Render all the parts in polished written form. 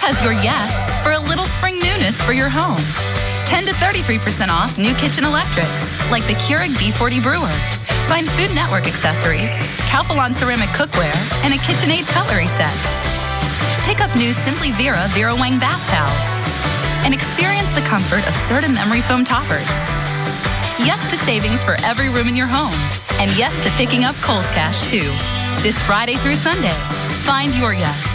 has your yes for a little spring newness for your home. 10 to 33% off new kitchen electrics, like the Keurig B40 brewer. Find Food Network accessories, Calphalon ceramic cookware, and a KitchenAid cutlery set. Pick up new Simply Vera Vera Wang bath towels. And experience the comfort of Serta memory foam toppers. Yes to savings for every room in your home. And yes to picking up Kohl's Cash, too. This Friday through Sunday. Find your yes.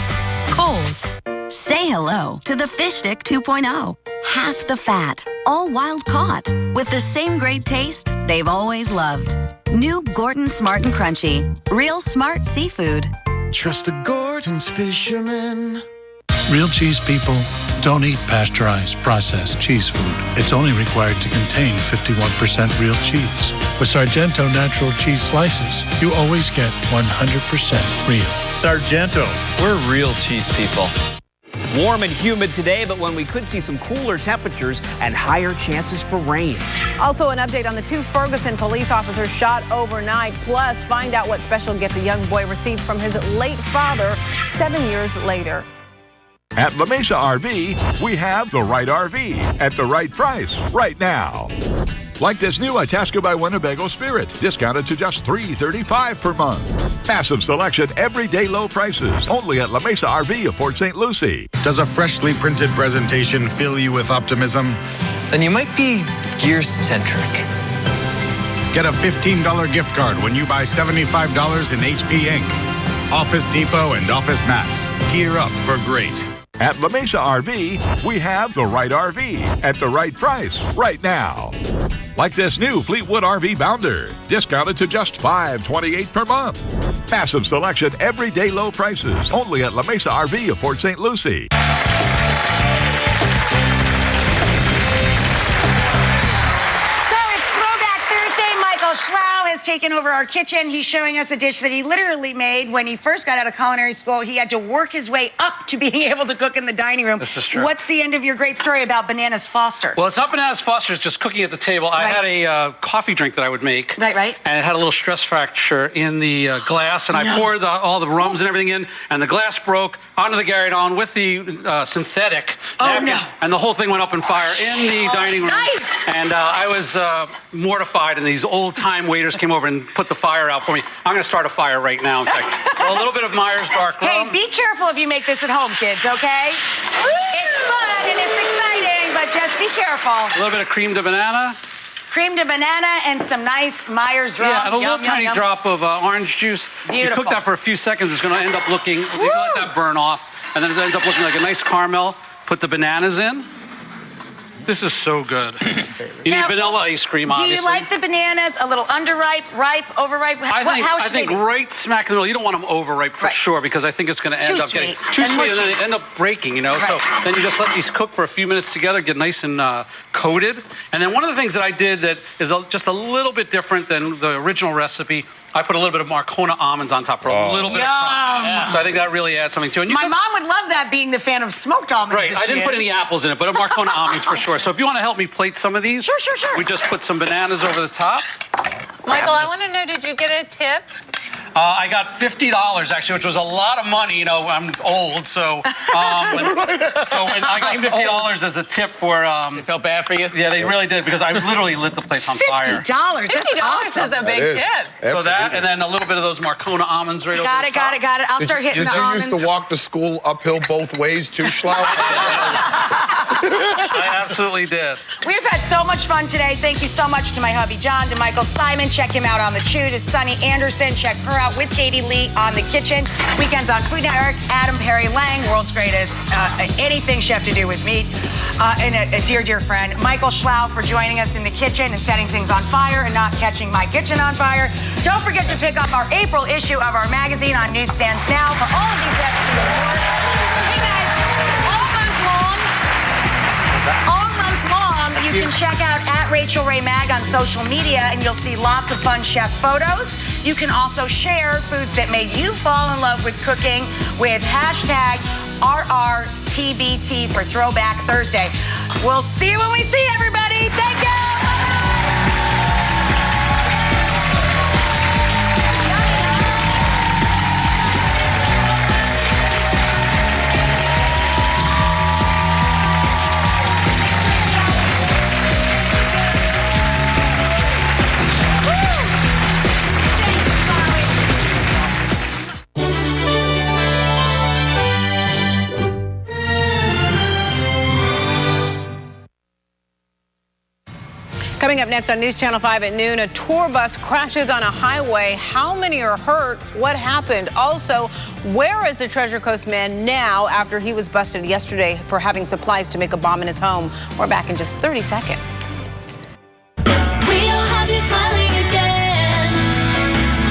Kohl's. Say hello to the Fish Stick 2.0. Half the fat, all wild caught, with the same great taste they've always loved. New Gordon Smart and Crunchy. Real smart seafood. Trust the Gordon's fishermen. Real cheese people don't eat pasteurized, processed cheese food. It's only required to contain 51% real cheese. With Sargento natural cheese slices, you always get 100% real. Sargento, we're real cheese people. Warm and humid today, but when we could see some cooler temperatures and higher chances for rain. Also, an update on the 2 Ferguson police officers shot overnight. Plus, find out what special gift the young boy received from his late father 7 years later. At La Mesa RV, we have the right RV at the right price right now. Like this new Itasca by Winnebago Spirit, discounted to just $335 per month. Massive selection, everyday low prices, only at La Mesa RV of Port St. Lucie. Does a freshly printed presentation fill you with optimism? Then you might be gear-centric. Get a $15 gift card when you buy $75 in HP Ink. Office Depot and Office Max. Gear up for great. At La Mesa RV, we have the right RV at the right price right now. Like this new Fleetwood RV Bounder, discounted to just $528 per month. Massive selection, everyday low prices, only at La Mesa RV of Port St. Lucie. Schlau has taken over our kitchen. He's showing us a dish that he literally made when he first got out of culinary school. He had to work his way up to being able to cook in the dining room. This is true. What's the end of your great story about Bananas Foster? Well, it's not Bananas Foster. It's just cooking at the table. I had a coffee drink that I would make. Right. And it had a little stress fracture in the glass, and I poured all the rums and everything in, and the glass broke onto the Garridon with the synthetic napkin, and the whole thing went up in fire in the dining room. Nice. And I was mortified, and these old-time waiters came over and put the fire out for me. I'm going to start a fire right now, in fact. So a little bit of Myers dark rum. Hey, be careful if you make this at home, kids, okay? It's fun and it's exciting, but just be careful. A little bit of creme de banana. Cream de banana and some nice Myers rum. Yeah, and a little tiny drop of orange juice. Beautiful. You cook that for a few seconds, it's going to end up looking, you let that burn off, and then it ends up looking like a nice caramel. Put the bananas in. This is so good. You need vanilla ice cream, obviously. Do you like the bananas a little underripe, ripe, overripe? I think right smack in the middle. You don't want them overripe for sure, because I think it's going to end up getting too sweet, and then they end up breaking, you know? So then you just let these cook for a few minutes together, get nice and coated. And then one of the things that I did that is just a little bit different than the original recipe, I put a little bit of Marcona almonds on top for a little bit of crunch. Yeah. So I think that really adds something to it. My mom would love that, being the fan of smoked almonds. Right, I didn't put any apples in it, but Marcona almonds for sure. So if you want to help me plate some of these, sure. We just put some bananas over the top. Michael, I want to know, did you get a tip? I got $50 actually, which was a lot of money. You know, I'm old, so when I got $50 as a tip for. They felt bad for you? Yeah, they really did, because I literally lit the place on fire. $50. That's awesome. Is a big tip. So that, and then a little bit of those Marcona almonds right over the top. Got it. I'll start hitting the almonds. Did you used to walk to school uphill both ways too, Schlau? I absolutely did. We've had so much fun today. Thank you so much to my hubby John, to Michael Simon. Check him out on The Chew. To Sunny Anderson. Check her out with Katie Lee on The Kitchen. Weekends on Food Network. Adam Perry Lang, world's greatest anything chef to do with meat. And a dear friend, Michael Schlau, for joining us in the kitchen and setting things on fire and not catching my kitchen on fire. Don't forget to pick up our April issue of our magazine on newsstands now for all of these recipes and more. Hey guys, all month long, you can check out @RachelRayMag on social media, and you'll see lots of fun chef photos. You can also share foods that made you fall in love with cooking with #RRTBT for Throwback Thursday. We'll see you when we see everybody. Thank you. Coming up next on News Channel 5 at noon, a tour bus crashes on a highway. How many are hurt? What happened? Also, where is the Treasure Coast man now after he was busted yesterday for having supplies to make a bomb in his home? We're back in just 30 seconds. We'll have you smiling again.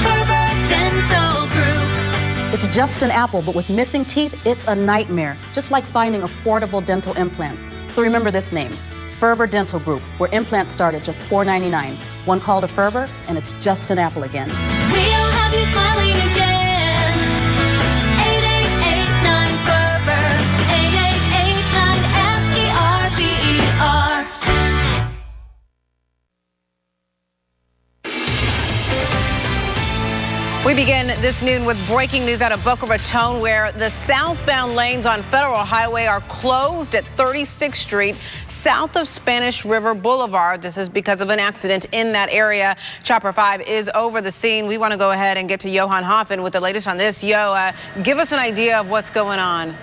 Ferber Dental Group. It's just an apple, but with missing teeth, it's a nightmare. Just like finding affordable dental implants. So remember this name, Ferber Dental Group, where implants start at just $4.99. One call to Ferber, and it's just an apple again. We'll have you smiling again. 8889-FERBER. 8889-FERBER. We begin this noon with breaking news out of Boca Raton, where the southbound lanes on Federal Highway are closed at 36th Street, south of Spanish River Boulevard. This is because of an accident in that area. Chopper 5 is over the scene. We want to go ahead and get to Johan Hoffen with the latest on this. Give us an idea of what's going on.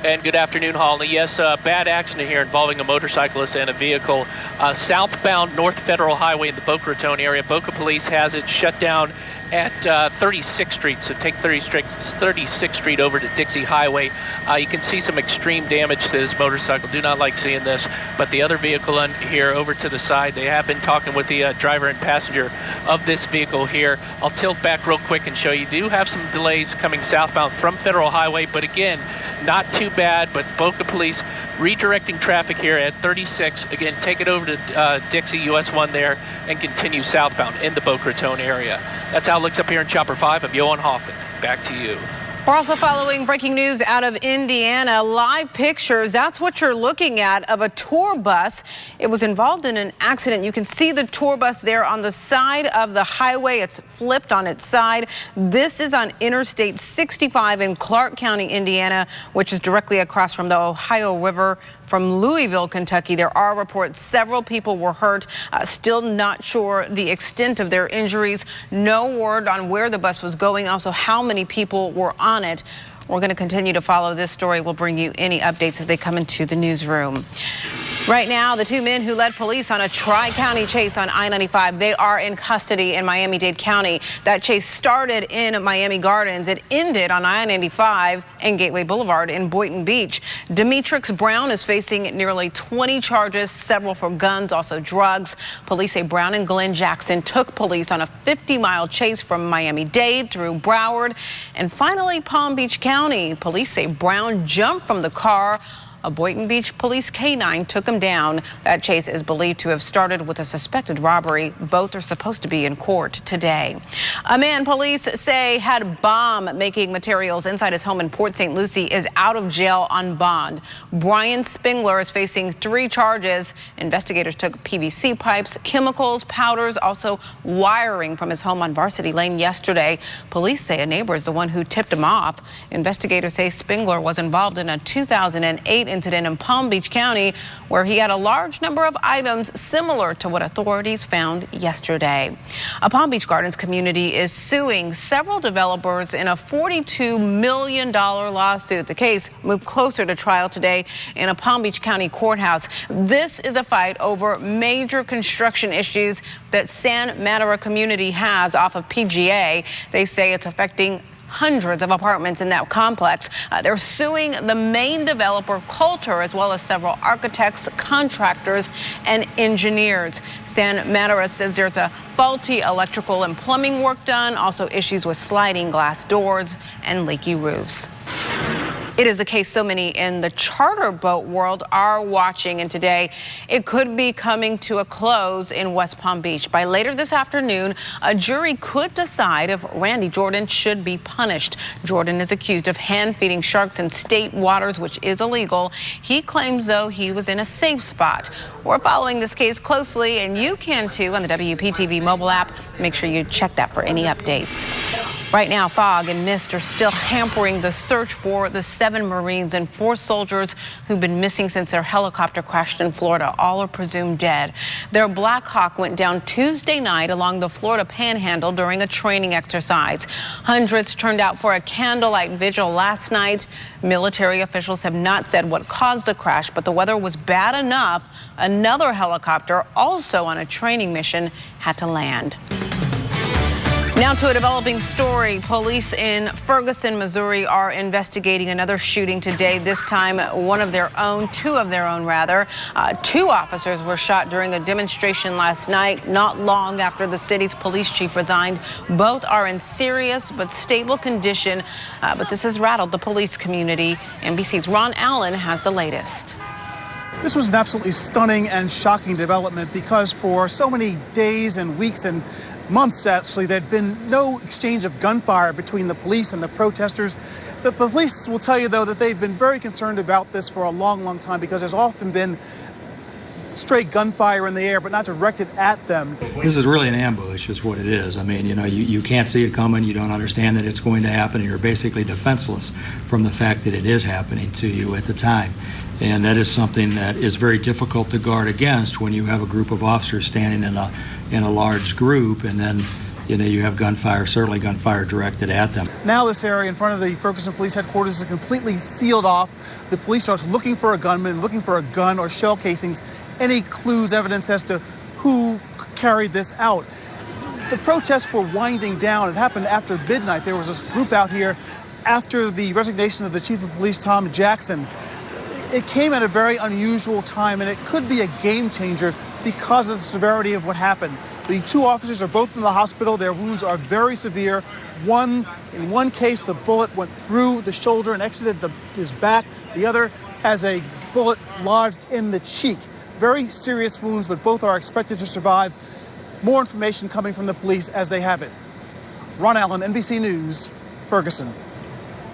And good afternoon, Holly. Yes, bad accident here involving a motorcyclist and a vehicle. Southbound North Federal Highway in the Boca Raton area. Boca Police has it shut down at 36th Street, so take 36th Street over to Dixie Highway. You can see some extreme damage to this motorcycle. Do not like seeing this, but the other vehicle on here over to the side, they have been talking with the driver and passenger of this vehicle here. I'll tilt back real quick and show you. Do have some delays coming southbound from Federal Highway, but again, not too bad, but Boca Police redirecting traffic here at 36. Again, take it over to Dixie, US 1 there, and continue southbound in the Boca Raton area. That's how it looks up here in Chopper 5. I'm Johan Hoffen. Back to you. We're also following breaking news out of Indiana. Live pictures, that's what you're looking at, of a tour bus. It was involved in an accident. You can see the tour bus there on the side of the highway. It's flipped on its side. This is on Interstate 65 in Clark County, Indiana, which is directly across from the Ohio River. From Louisville, Kentucky, there are reports several people were hurt. Still not sure the extent of their injuries. No word on where the bus was going, also how many people were on it. We're going to continue to follow this story. We'll bring you any updates as they come into the newsroom. Right now, the two men who led police on a tri-county chase on I-95, they are in custody in Miami-Dade County. That chase started in Miami Gardens. It ended on I-95 and Gateway Boulevard in Boynton Beach. Demetrix Brown is facing nearly 20 charges, several for guns, also drugs. Police say Brown and Glenn Jackson took police on a 50-mile chase from Miami-Dade through Broward and finally Palm Beach County. Police say Brown jumped from the car. A Boynton Beach police canine took him down. That chase is believed to have started with a suspected robbery. Both are supposed to be in court today. A man police say had bomb-making materials inside his home in Port St. Lucie is out of jail on bond. Brian Spengler is facing 3 charges. Investigators took PVC pipes, chemicals, powders, also wiring from his home on Varsity Lane yesterday. Police say a neighbor is the one who tipped him off. Investigators say Spengler was involved in a 2008 incident in Palm Beach County where he had a large number of items similar to what authorities found yesterday. A Palm Beach Gardens community is suing several developers in a $42 million lawsuit. The case moved closer to trial today in a Palm Beach County courthouse. This is a fight over major construction issues that San Matera community has off of PGA. They say it's affecting hundreds of apartments in that complex. They're suing the main developer, Coulter, as well as several architects, contractors, and engineers. San Matera says there's a faulty electrical and plumbing work done, also issues with sliding glass doors and leaky roofs. It is a case so many in the charter boat world are watching, and today it could be coming to a close in West Palm Beach. By later this afternoon, a jury could decide if Randy Jordan should be punished. Jordan is accused of hand-feeding sharks in state waters, which is illegal. He claims, though, he was in a safe spot. We're following this case closely, and you can too on the WPTV mobile app. Make sure you check that for any updates. Right now, fog and mist are still hampering the search for the 7 Marines and 4 soldiers who've been missing since their helicopter crashed in Florida. All are presumed dead. Their Black Hawk went down Tuesday night along the Florida Panhandle during a training exercise. Hundreds turned out for a candlelight vigil last night. Military officials have not said what caused the crash, but the weather was bad enough. Another helicopter, also on a training mission, had to land. Now to a developing story. Police in Ferguson, Missouri are investigating another shooting today. This time, two of their own rather. 2 officers were shot during a demonstration last night, not long after the city's police chief resigned. Both are in serious but stable condition, but this has rattled the police community. NBC's Ron Allen has the latest. This was an absolutely stunning and shocking development because for so many days and weeks and months, actually, there had been no exchange of gunfire between the police and the protesters. The police will tell you, though, that they've been very concerned about this for a long, long time because there's often been stray gunfire in the air, but not directed at them. This is really an ambush is what it is. I mean, you can't see it coming. You don't understand that it's going to happen, and you're basically defenseless from the fact that it is happening to you at the time. And that is something that is very difficult to guard against when you have a group of officers standing in a large group, and then you have gunfire, certainly gunfire directed at them. Now this area in front of the Ferguson Police Headquarters is completely sealed off. The police are looking for a gunman, looking for a gun or shell casings, any clues, evidence as to who carried this out. The protests were winding down. It happened after midnight. There was this group out here after the resignation of the Chief of Police, Tom Jackson. It came at a very unusual time, and it could be a game changer because of the severity of what happened. The 2 officers are both in the hospital. Their wounds are very severe. In one case, the bullet went through the shoulder and exited his back. The other has a bullet lodged in the cheek. Very serious wounds, but both are expected to survive. More information coming from the police as they have it. Ron Allen, NBC News, Ferguson.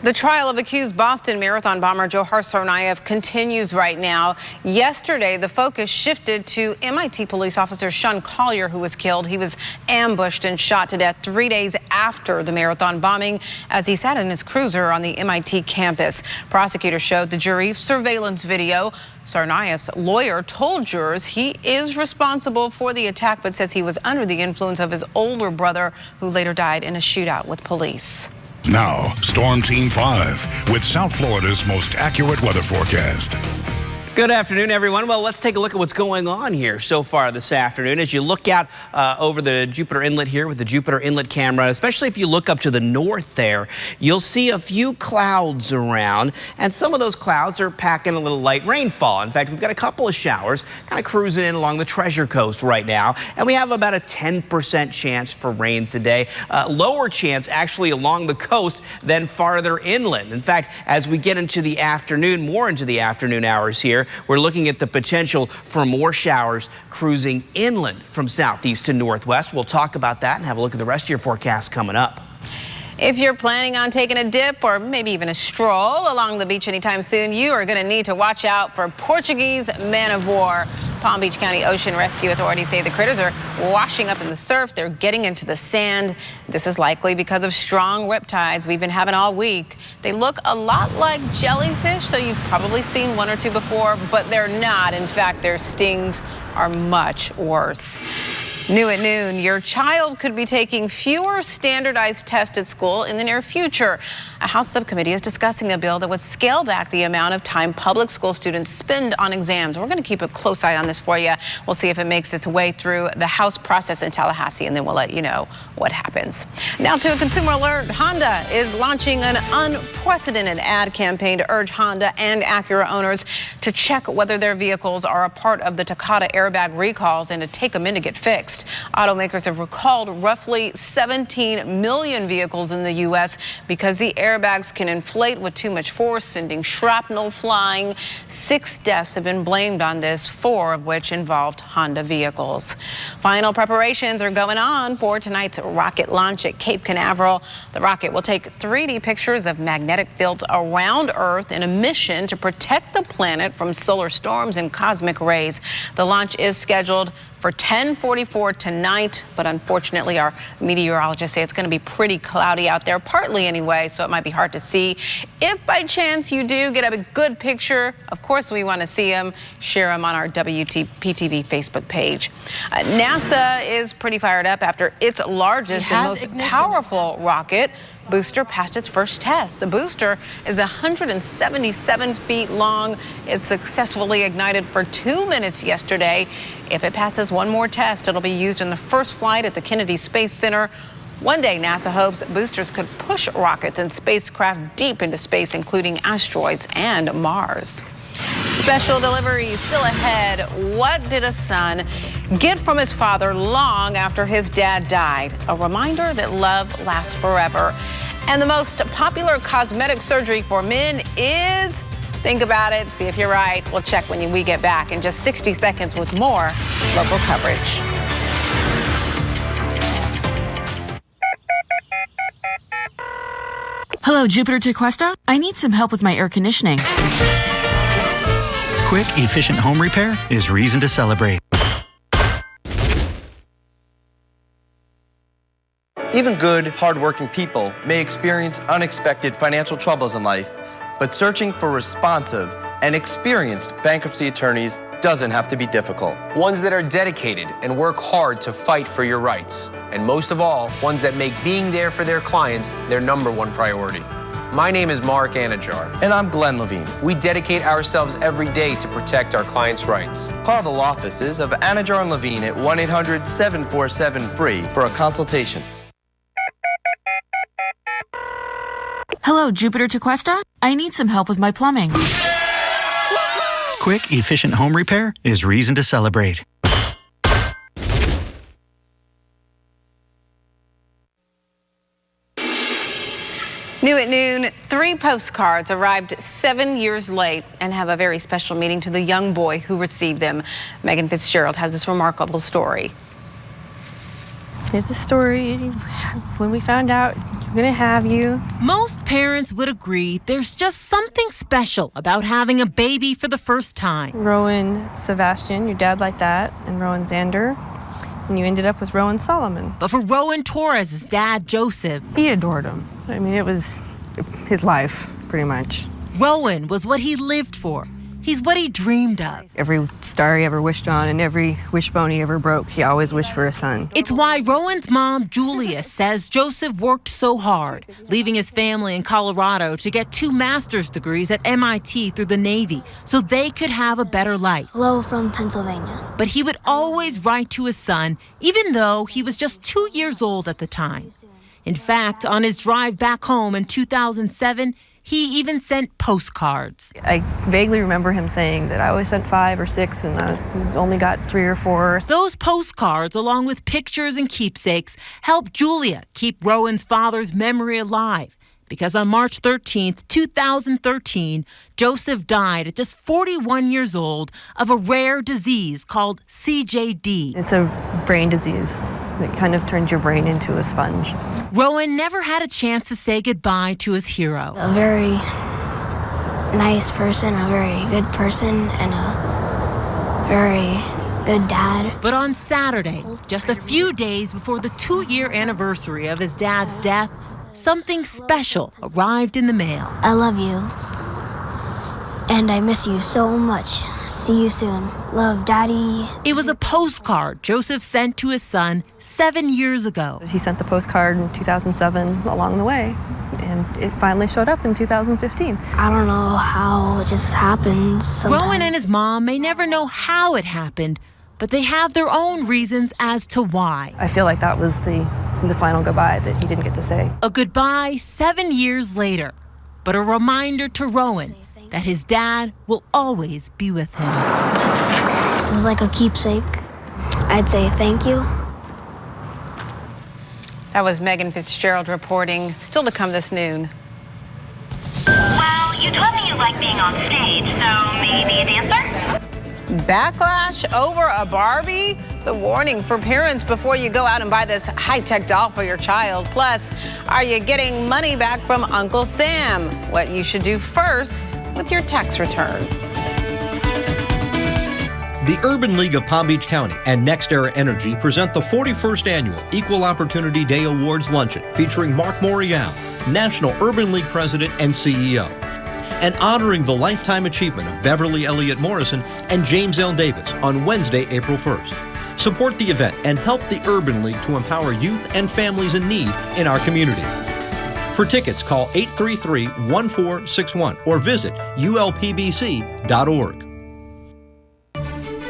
The trial of accused Boston Marathon bomber Dzhokhar Tsarnaev continues right now. Yesterday, the focus shifted to MIT police officer Sean Collier, who was killed. He was ambushed and shot to death 3 days after the marathon bombing as he sat in his cruiser on the MIT campus. Prosecutors showed the jury surveillance video. Tsarnaev's lawyer told jurors he is responsible for the attack, but says he was under the influence of his older brother, who later died in a shootout with police. Now, Storm Team 5 with South Florida's most accurate weather forecast. Good afternoon, everyone. Well, let's take a look at what's going on here so far this afternoon. As you look out over the Jupiter Inlet here with the Jupiter Inlet camera, especially if you look up to the north there, you'll see a few clouds around, and some of those clouds are packing a little light rainfall. In fact, we've got a couple of showers kind of cruising in along the Treasure Coast right now, and we have about a 10% chance for rain today. Lower chance actually along the coast than farther inland. In fact, as we get into the afternoon, more into the afternoon hours here, we're looking at the potential for more showers cruising inland from southeast to northwest. We'll talk about that and have a look at the rest of your forecast coming up. If you're planning on taking a dip or maybe even a stroll along the beach anytime soon, you are going to need to watch out for Portuguese man-of-war. Palm Beach County Ocean Rescue Authorities say the critters are washing up in the surf. They're getting into the sand. This is likely because of strong riptides we've been having all week. They look a lot like jellyfish, so you've probably seen 1 or 2 before, but they're not. In fact, their stings are much worse. New at noon, your child could be taking fewer standardized tests at school in the near future. A House subcommittee is discussing a bill that would scale back the amount of time public school students spend on exams. We're going to keep a close eye on this for you. We'll see if it makes its way through the House process in Tallahassee, and then we'll let you know what happens. Now to a consumer alert. Honda is launching an unprecedented ad campaign to urge Honda and Acura owners to check whether their vehicles are a part of the Takata airbag recalls and to take them in to get fixed. Automakers have recalled roughly 17 million vehicles in the U.S. because the airbags can inflate with too much force, sending shrapnel flying. 6 deaths have been blamed on this, 4 of which involved Honda vehicles. Final preparations are going on for tonight's rocket launch at Cape Canaveral. The rocket will take 3D pictures of magnetic fields around Earth in a mission to protect the planet from solar storms and cosmic rays. The launch is scheduled for 10:44 tonight, but unfortunately our meteorologists say it's going to be pretty cloudy out there, partly anyway, so it might be hard to see. If by chance you do get a good picture, of course we want to see them. Share them on our WTPTV Facebook page. NASA is pretty fired up after its largest and most powerful rocket booster passed its first test. The booster is 177 feet long. It successfully ignited for 2 minutes yesterday. If it passes one more test, it'll be used in the first flight at the Kennedy Space Center. One day, NASA hopes boosters could push rockets and spacecraft deep into space, including asteroids and Mars. Special deliveries still ahead. What did a son get from his father long after his dad died? A reminder that love lasts forever. And the most popular cosmetic surgery for men is, think about it, see if you're right. We'll check when we get back in just 60 seconds with more local coverage. Hello, Jupiter Tequesta. I need some help with my air conditioning. Quick, efficient home repair is reason to celebrate. Even good, hardworking people may experience unexpected financial troubles in life, but searching for responsive and experienced bankruptcy attorneys doesn't have to be difficult. Ones that are dedicated and work hard to fight for your rights. And most of all, ones that make being there for their clients their #1 priority. My name is Mark Anajar. And I'm Glenn Levine. We dedicate ourselves every day to protect our clients' rights. Call the law offices of Anajar and Levine at 1-800-747-FREE for a consultation. Hello, Jupiter Tequesta. I need some help with my plumbing. Quick, efficient home repair is reason to celebrate. New at noon, 3 postcards arrived 7 years late and have a very special meaning to the young boy who received them. Megan Fitzgerald has this remarkable story. Here's the story. When we found out we're going to have you. Most parents would agree there's just something special about having a baby for the first time. Rowan Sebastian, your dad like that, and Rowan Xander. And you ended up with Rowan Solomon. But for Rowan Torres' dad, Joseph, he adored him. I mean, it was his life, pretty much. Rowan was what he lived for. He's what he dreamed of. Every star he ever wished on and every wishbone he ever broke, he always wished for a son. It's why Rowan's mom, Julia, says Joseph worked so hard, leaving his family in Colorado to get 2 master's degrees at MIT through the Navy so they could have a better life. Hello from Pennsylvania. But he would always write to his son, even though he was just 2 years old at the time. In fact, on his drive back home in 2007, he even sent postcards. I vaguely remember him saying that I always sent 5 or 6 and I only got 3 or 4. Those postcards, along with pictures and keepsakes, helped Julia keep Rowan's father's memory alive. Because on March 13th, 2013, Joseph died at just 41 years old of a rare disease called CJD. It's a brain disease that kind of turns your brain into a sponge. Rowan never had a chance to say goodbye to his hero. A very nice person, a very good person, and a very good dad. But on Saturday, just a few days before the 2-year anniversary of his dad's death, something special arrived in the mail. I love you. And I miss you so much. See you soon. Love, Daddy. It was a postcard Joseph sent to his son 7 years ago. He sent the postcard in 2007 along the way, and it finally showed up in 2015. I don't know how it just happened sometimes. Rowan and his mom may never know how it happened, but they have their own reasons as to why. I feel like that was the final goodbye that he didn't get to say. A goodbye 7 years later, but a reminder to Rowan that his dad will always be with him. This is like a keepsake. I'd say thank you. That was Megan Fitzgerald reporting. Still to come this noon. Well, you told me you like being on stage, so maybe a dancer? Backlash over a Barbie? The warning for parents before you go out and buy this high-tech doll for your child. Plus, are you getting money back from Uncle Sam? What you should do first with your tax return. The Urban League of Palm Beach County and NextEra Energy present the 41st Annual Equal Opportunity Day Awards Luncheon featuring Mark Morial, National Urban League President and CEO, and honoring the lifetime achievement of Beverly Elliott Morrison and James L. Davis on Wednesday, April 1st. Support the event and help the Urban League to empower youth and families in need in our community. For tickets, call 833-1461 or visit ulpbc.org.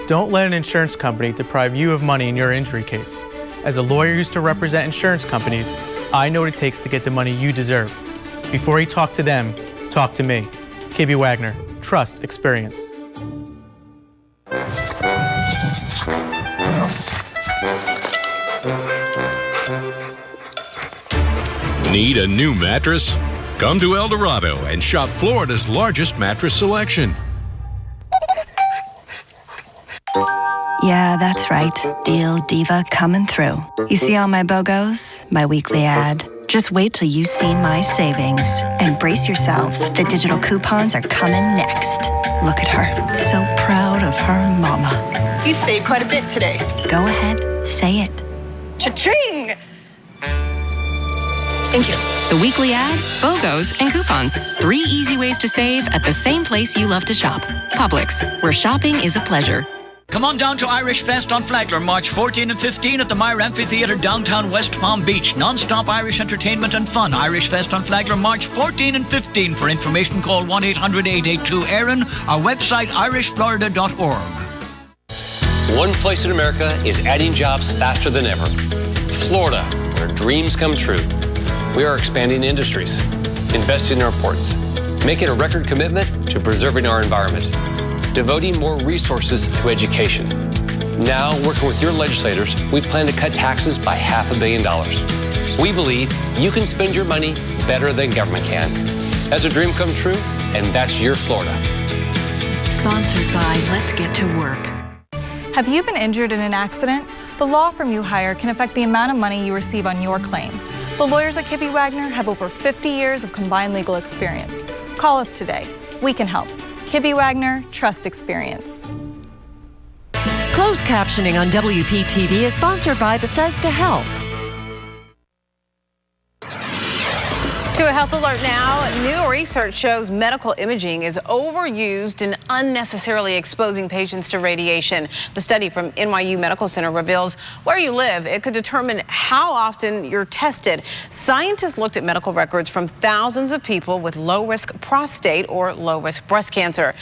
Don't let an insurance company deprive you of money in your injury case. As a lawyer used to represent insurance companies, I know what it takes to get the money you deserve. Before you talk to them, talk to me. KB Wagner, trust experience. Need a new mattress? Come to El Dorado and shop Florida's largest mattress selection. Yeah, that's right. Deal Diva coming through. You see all my BOGOs? My weekly ad? Just wait till you see my savings. And brace yourself. The digital coupons are coming next. Look at her. So proud of her mama. You saved quite a bit today. Go ahead, say it. Cha-ching! Thank you. The weekly ad, BOGOs, and coupons. 3 easy ways to save at the same place you love to shop. Publix, where shopping is a pleasure. Come on down to Irish Fest on Flagler, March 14 and 15 at the Meyer Amphitheater, downtown West Palm Beach. Non-stop Irish entertainment and fun. Irish Fest on Flagler, March 14 and 15. For information, call 1-800-882-AARON. Our website, irishflorida.org. One place in America is adding jobs faster than ever. Florida, where dreams come true. We are expanding industries, investing in our ports, making a record commitment to preserving our environment, devoting more resources to education. Now, working with your legislators, we plan to cut taxes by $500 million. We believe you can spend your money better than government can. That's a dream come true, and that's your Florida. Sponsored by Let's Get to Work. Have you been injured in an accident? The law firm you hire can affect the amount of money you receive on your claim. The lawyers at Kibbe Wagner have over 50 years of combined legal experience. Call us today. We can help. Kibbe Wagner, trust experience. Closed captioning on WPTV is sponsored by Bethesda Health. To a health alert now, new research shows medical imaging is overused and unnecessarily exposing patients to radiation. The study from NYU Medical Center reveals where you live. It could determine how often you're tested. Scientists looked at medical records from thousands of people with low-risk prostate or low-risk breast cancer.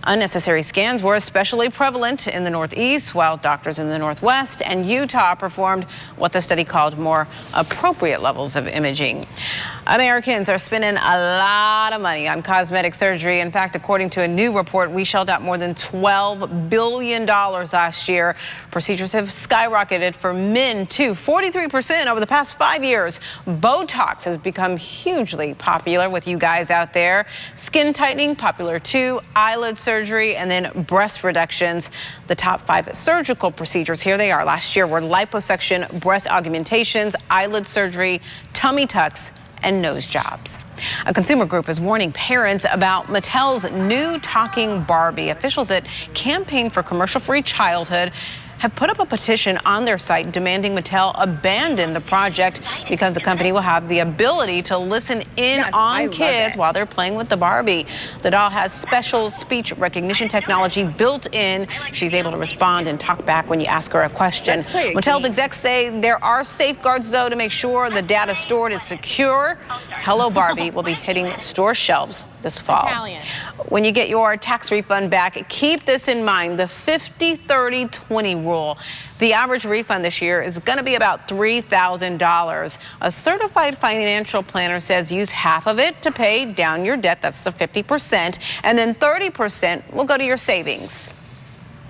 Unnecessary scans were especially prevalent in the Northeast, while doctors in the Northwest and Utah performed what the study called more appropriate levels of imaging. Americans are spending a lot of money on cosmetic surgery. In fact, according to a new report, we shelled out more than $12 billion last year. Procedures have skyrocketed for men, too, 43% over the past 5 years. Botox has become hugely popular with you guys out there. Skin tightening, popular, too. Eyelid surgery, and then breast reductions. The top 5 surgical procedures, here they are, last year were liposuction, breast augmentations, eyelid surgery, tummy tucks, and nose jobs. A consumer group is warning parents about Mattel's new talking Barbie. Officials at Campaign for Commercial-Free Childhood have put up a petition on their site demanding Mattel abandon the project because the company will have the ability to listen in on kids while they're playing with the Barbie. The doll has special speech recognition technology built in. She's able to respond and talk back when you ask her a question. Mattel's execs say there are safeguards, though, to make sure the data stored is secure. Hello Barbie will be hitting store shelves this fall. When you get your tax refund back, keep this in mind, the 50-30-20 rule. The average refund this year is going to be about $3,000. A certified financial planner says use half of it to pay down your debt, that's the 50%, and then 30% will go to your savings.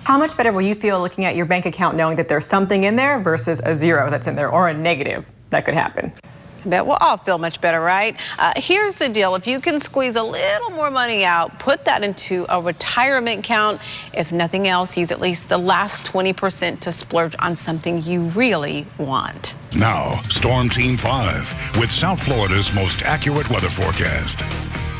How much better will you feel looking at your bank account knowing that there's something in there versus a zero that's in there or a negative that could happen? I bet we'll all feel much better, right? Here's the deal. If you can squeeze a little more money out, put that into a retirement account. If nothing else, use at least the last 20% to splurge on something you really want. Now, Storm Team 5 with South Florida's most accurate weather forecast.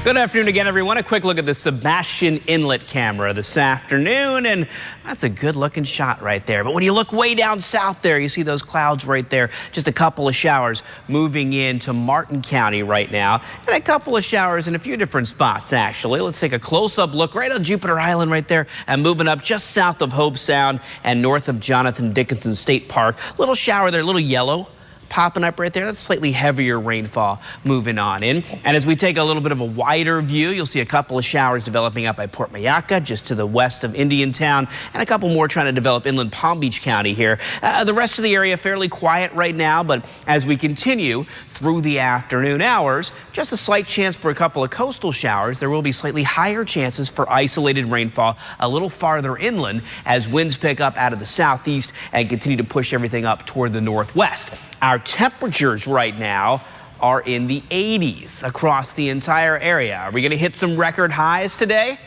Good afternoon again, everyone. A quick look at the Sebastian Inlet camera this afternoon, and that's a good-looking shot right there. But when you look way down south there, you see those clouds right there. Just a couple of showers moving into Martin County right now, and a couple of showers in a few different spots, actually. Let's take a close-up look right on Jupiter Island right there, and moving up just south of Hobe Sound and north of Jonathan Dickinson State Park. Little shower there, a little yellow popping up right there. That's slightly heavier rainfall moving on in. And as we take a little bit of a wider view, you'll see a couple of showers developing up by Port Mayaca, just to the west of Indiantown, and a couple more trying to develop inland Palm Beach County here. The rest of the area fairly quiet right now, but as we continue through the afternoon hours, just a slight chance for a couple of coastal showers. There will be slightly higher chances for isolated rainfall a little farther inland as winds pick up out of the southeast and continue to push everything up toward the northwest. Our temperatures right now are in the 80s across the entire area. Are we going to hit some record highs today?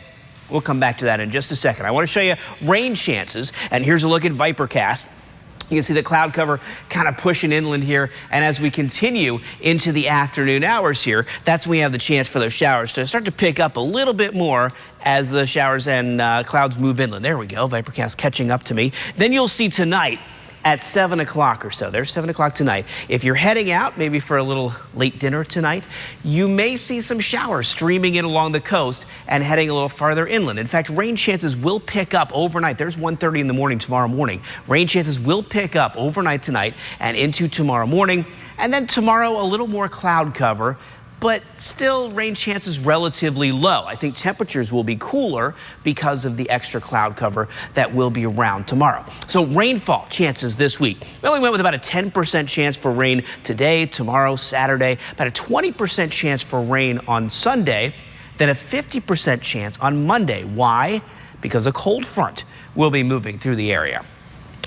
We'll come back to that in just a second. I want to show you rain chances, and here's a look at Vipercast. You can see the cloud cover kind of pushing inland here, and as we continue into the afternoon hours here, that's when we have the chance for those showers to start to pick up a little bit more as the showers and clouds move inland. There we go, Vipercast catching up to me. Then you'll see tonight at 7 o'clock or so. There's 7 o'clock tonight. If you're heading out, maybe for a little late dinner tonight, you may see some showers streaming in along the coast and heading a little farther inland. In fact, rain chances will pick up overnight. There's 1:30 in the morning tomorrow morning. Rain chances will pick up overnight tonight and into tomorrow morning. And then tomorrow, a little more cloud cover, but still rain chances relatively low. I think temperatures will be cooler because of the extra cloud cover that will be around tomorrow. So rainfall chances this week. We only went with about a 10% chance for rain today, tomorrow, Saturday, about a 20% chance for rain on Sunday, then a 50% chance on Monday. Why? Because a cold front will be moving through the area.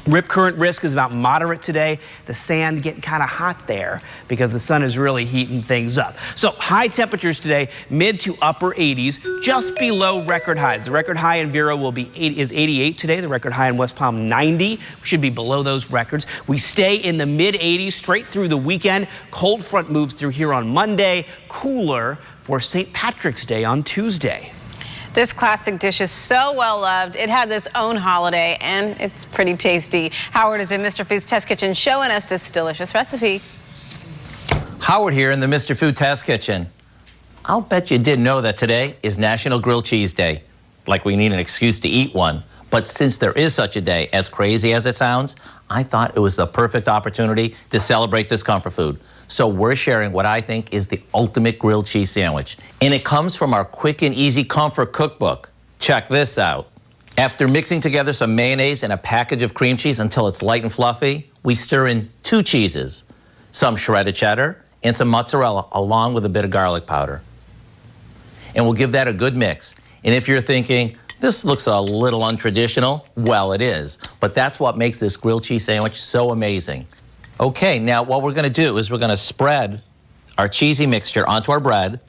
Rip current risk is about moderate today. The sand getting kind of hot there because the sun is really heating things up. So high temperatures today, mid to upper 80s, just below record highs. The record high in Vero is 88 today. The record high in West Palm, 90. We should be below those records. We stay in the mid 80s straight through the weekend. Cold front moves through here on Monday. Cooler for St. Patrick's Day on Tuesday. This classic dish is so well loved. It has its own holiday, and it's pretty tasty. Howard is in Mr. Food's Test Kitchen showing us this delicious recipe. Howard here in the Mr. Food Test Kitchen. I'll bet you didn't know that today is National Grilled Cheese Day. Like we need an excuse to eat one. But since there is such a day, as crazy as it sounds, I thought it was the perfect opportunity to celebrate this comfort food. So we're sharing what I think is the ultimate grilled cheese sandwich. And it comes from our quick and easy comfort cookbook. Check this out. After mixing together some mayonnaise and a package of cream cheese until it's light and fluffy, we stir in 2 cheeses, some shredded cheddar, and some mozzarella, along with a bit of garlic powder. And we'll give that a good mix. And if you're thinking, this looks a little untraditional, well, it is. But that's what makes this grilled cheese sandwich so amazing. Okay, now what we're gonna do is we're gonna spread our cheesy mixture onto our bread,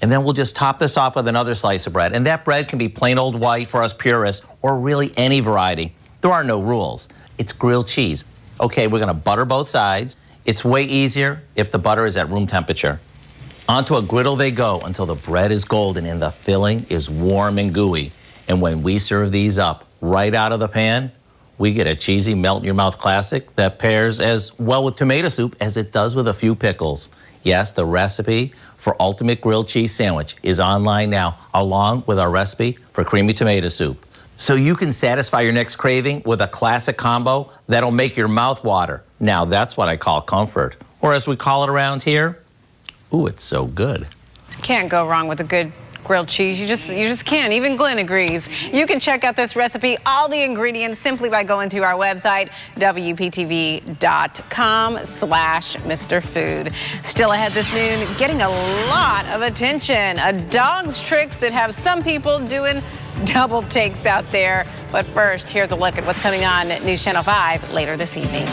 and then we'll just top this off with another slice of bread. And that bread can be plain old white for us purists, or really any variety. There are no rules. It's grilled cheese. Okay, we're gonna butter both sides. It's way easier if the butter is at room temperature. Onto a griddle they go until the bread is golden and the filling is warm and gooey. And when we serve these up right out of the pan, we get a cheesy melt-in-your-mouth classic that pairs as well with tomato soup as it does with a few pickles. Yes, the recipe for Ultimate Grilled Cheese Sandwich is online now, along with our recipe for creamy tomato soup. So you can satisfy your next craving with a classic combo that'll make your mouth water. Now that's what I call comfort. Or as we call it around here, ooh, it's so good. Can't go wrong with a good grilled cheese. You just can't. Even Glenn agrees. You can check out this recipe, all the ingredients, simply by going to our website, WPTV.com/Mr. Food. Still ahead this noon, getting a lot of attention. A dog's tricks that have some people doing double takes out there. But first, here's a look at what's coming on News Channel 5 later this evening.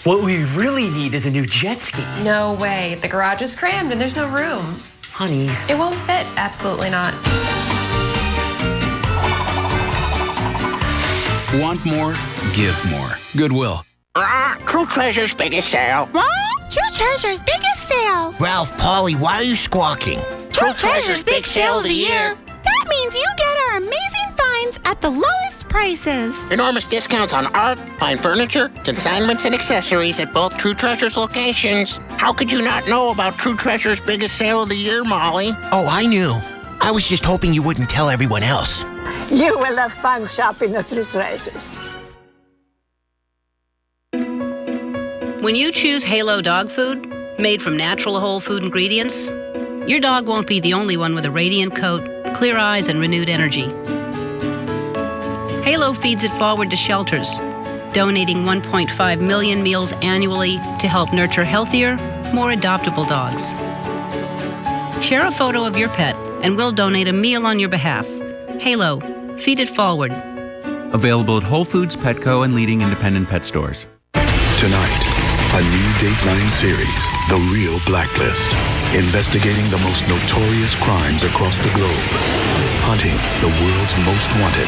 What we really need is a new jet ski. No way. The garage is crammed and there's no room. Honey. It won't fit. Absolutely not. Want more? Give more. Goodwill. True Treasure's biggest sale. What? True Treasure's biggest sale. Ralph, Polly, why are you squawking? True Treasure's big sale of the year. That means you get our amazing finds at the lowest prices. Enormous discounts on art, fine furniture, consignments, and accessories at both True Treasure's locations. How could you not know about True Treasure's biggest sale of the year, Molly? Oh, I knew. I was just hoping you wouldn't tell everyone else. You will have fun shopping at True Treasures. When you choose Halo dog food, made from natural whole food ingredients, your dog won't be the only one with a radiant coat, clear eyes, and renewed energy. Halo feeds it forward to shelters, donating 1.5 million meals annually to help nurture healthier, more adoptable dogs. Share a photo of your pet, and we'll donate a meal on your behalf. Halo, feed it forward. Available at Whole Foods, Petco, and leading independent pet stores. Tonight, a new Dateline series, The Real Blacklist, investigating the most notorious crimes across the globe, hunting the world's most wanted.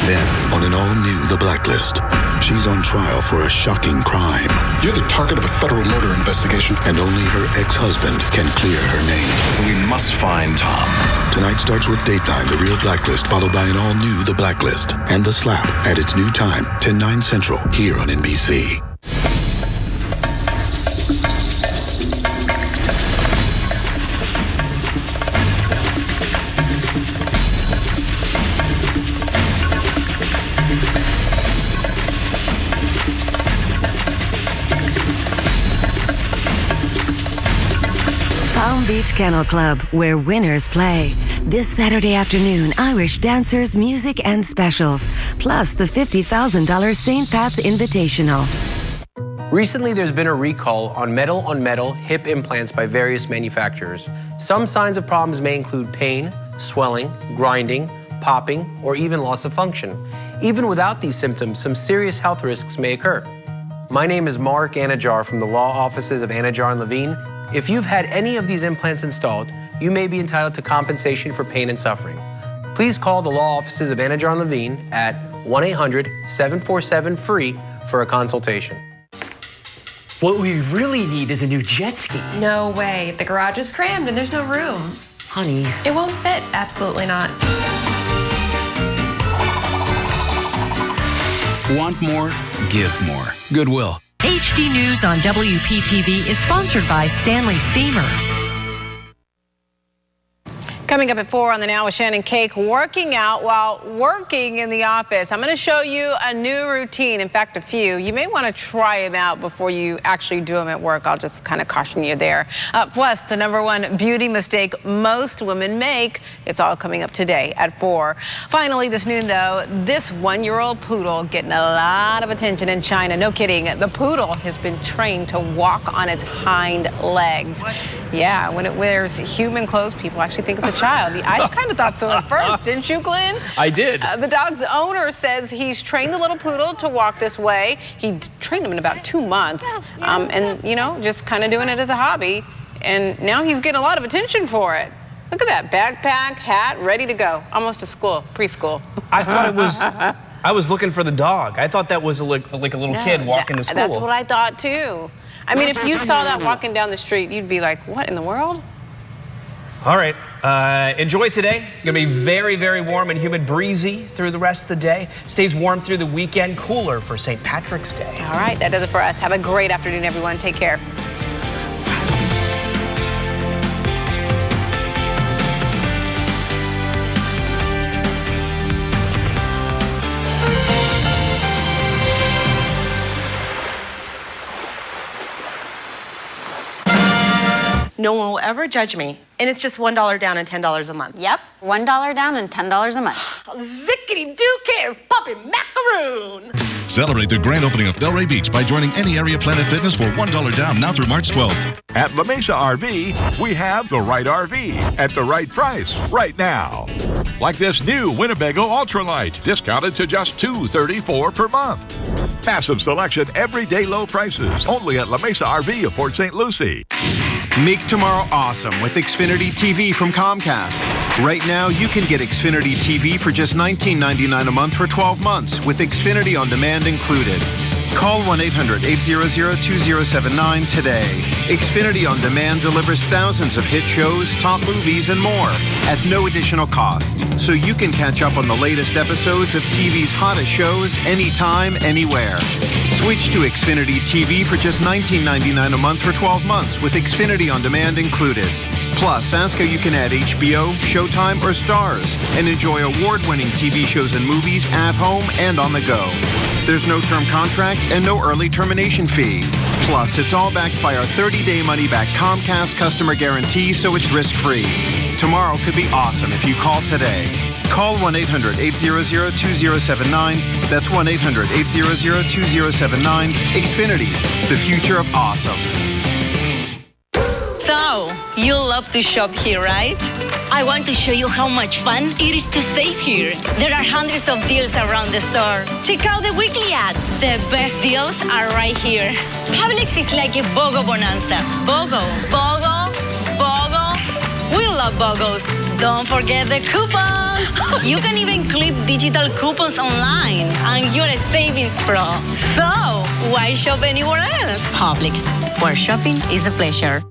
Then, on an all-new The Blacklist, she's on trial for a shocking crime. You're the target of a federal murder investigation. And only her ex-husband can clear her name. We must find Tom. Tonight starts with Dateline, The Real Blacklist, followed by an all-new The Blacklist, and The Slap at its new time, 10/9 Central, here on NBC. Palm Beach Kennel Club, where winners play. This Saturday afternoon, Irish dancers, music, and specials. Plus the $50,000 St. Pat's Invitational. Recently, there's been a recall on metal-on-metal hip implants by various manufacturers. Some signs of problems may include pain, swelling, grinding, popping, or even loss of function. Even without these symptoms, some serious health risks may occur. My name is Mark Anajar from the law offices of Anajar and Levine. If you've had any of these implants installed, you may be entitled to compensation for pain and suffering. Please call the law offices of Anajar and Levine at 1-800-747-FREE for a consultation. What we really need is a new jet ski. No way. The garage is crammed and there's no room. Honey. It won't fit. Absolutely not. Want more? Give more. Goodwill. HD News on WPTV is sponsored by Stanley Steamer. Coming up at 4 on the Now with Shannon Cake, working out while working in the office. I'm going to show you a new routine, in fact, a few. You may want to try them out before you actually do them at work. I'll just kind of caution you there. Plus, the #1 beauty mistake most women make. It's all coming up today at 4. Finally, this noon, though, this 1-year-old poodle getting a lot of attention in China. No kidding. The poodle has been trained to walk on its hind legs. What? Yeah, when it wears human clothes, people actually think it's a child. I kind of thought so at first, didn't you, Glenn? I did. The dog's owner says he's trained the little poodle to walk this way. He trained him in about 2 months, and, you know, just kind of doing it as a hobby. And now he's getting a lot of attention for it. Look at that backpack, hat, ready to go. Almost to school, preschool. I thought it was, I was looking for the dog. I thought that was like a little kid walking to school. That's what I thought, too. I mean, if you saw that walking down the street, you'd be like, what in the world? All right, enjoy today. Gonna be very, very warm and humid, breezy through the rest of the day. Stays warm through the weekend, cooler for St. Patrick's Day. All right, that does it for us. Have a great afternoon, everyone. Take care. No one will ever judge me. And it's just $1 down and $10 a month. Yep, $1 down and $10 a month. Zickety-doo-care, puppy macaroon! Celebrate the grand opening of Delray Beach by joining any area Planet Fitness for $1 down now through March 12th. At La Mesa RV, we have the right RV at the right price right now. Like this new Winnebago Ultralight, discounted to just $234 per month. Massive selection, everyday low prices, only at La Mesa RV of Port St. Lucie. Make tomorrow awesome with Xfinity TV from Comcast. Right now, you can get Xfinity TV for just $19.99 a month for 12 months with Xfinity On Demand included. Call 1-800-800-2079 today. Xfinity On Demand delivers thousands of hit shows, top movies, and more at no additional cost. So you can catch up on the latest episodes of TV's hottest shows anytime, anywhere. Switch to Xfinity TV for just $19.99 a month for 12 months with Xfinity On Demand included. Plus, ask how you can add HBO, Showtime, or Stars and enjoy award-winning TV shows and movies at home and on the go. There's no term contract and no early termination fee. Plus, it's all backed by our 30-day money-back Comcast customer guarantee, so it's risk-free. Tomorrow could be awesome if you call today. Call 1-800-800-2079. That's 1-800-800-2079. Xfinity, the future of awesome. So, you love to shop here, right? I want to show you how much fun it is to save here. There are hundreds of deals around the store. Check out the weekly ad. The best deals are right here. Publix is like a BOGO bonanza. BOGO, BOGO, BOGO. We love BOGOs. Don't forget the coupons. You can even clip digital coupons online, and you're a savings pro. So, why shop anywhere else? Publix, where shopping is a pleasure.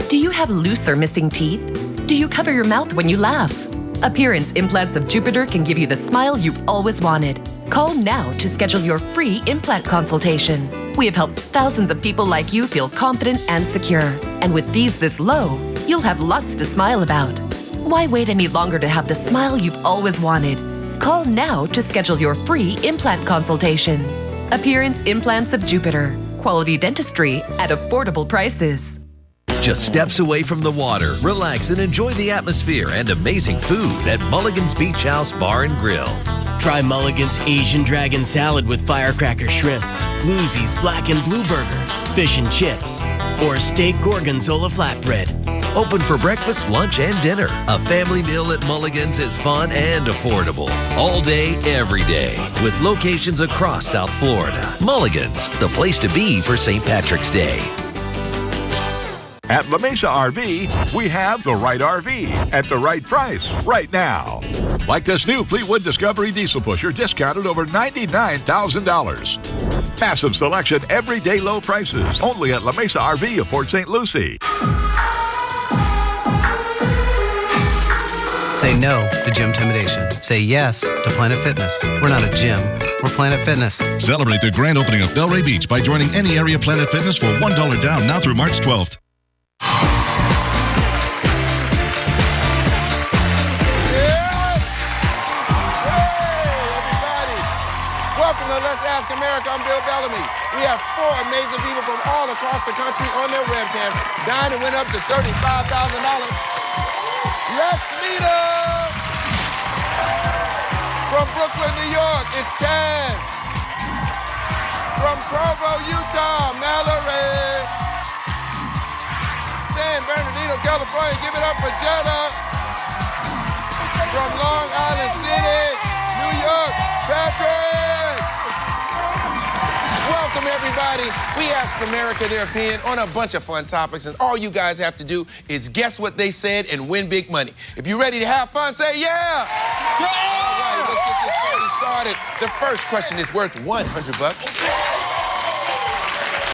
Do you have loose or missing teeth? Do you cover your mouth when you laugh? Appearance Implants of Jupiter can give you the smile you've always wanted. Call now to schedule your free implant consultation. We have helped thousands of people like you feel confident and secure. And with fees this low, you'll have lots to smile about. Why wait any longer to have the smile you've always wanted? Call now to schedule your free implant consultation. Appearance Implants of Jupiter. Quality dentistry at affordable prices. Just steps away from the water, relax and enjoy the atmosphere and amazing food at Mulligan's Beach House Bar and Grill. Try Mulligan's Asian Dragon Salad with firecracker shrimp, Bluesy's Black and Blue Burger, fish and chips, or steak gorgonzola flatbread. Open for breakfast, lunch, and dinner. A family meal at Mulligan's is fun and affordable. All day, every day. With locations across South Florida. Mulligan's, the place to be for St. Patrick's Day. At La Mesa RV, we have the right RV at the right price right now. Like this new Fleetwood Discovery diesel pusher discounted over $99,000. Massive selection, everyday low prices, only at La Mesa RV of Port St. Lucie. Say no to gym intimidation. Say yes to Planet Fitness. We're not a gym. We're Planet Fitness. Celebrate the grand opening of Delray Beach by joining any area Planet Fitness for $1 down now through March 12th. Welcome to Let's Ask America. I'm Bill Bellamy. We have 4 amazing people from all across the country on their webcam. Dining went up to $35,000. Let's meet them. From Brooklyn, New York, it's Chaz. From Provo, Utah, Mallory. San Bernardino, California, give it up for Jetta. From Long Island City, New York, Patrick. Welcome, everybody. We ask America their opinion on a bunch of fun topics, and all you guys have to do is guess what they said and win big money. If you're ready to have fun, say yeah! Yeah! All right, let's get this party started. The first question is worth $100.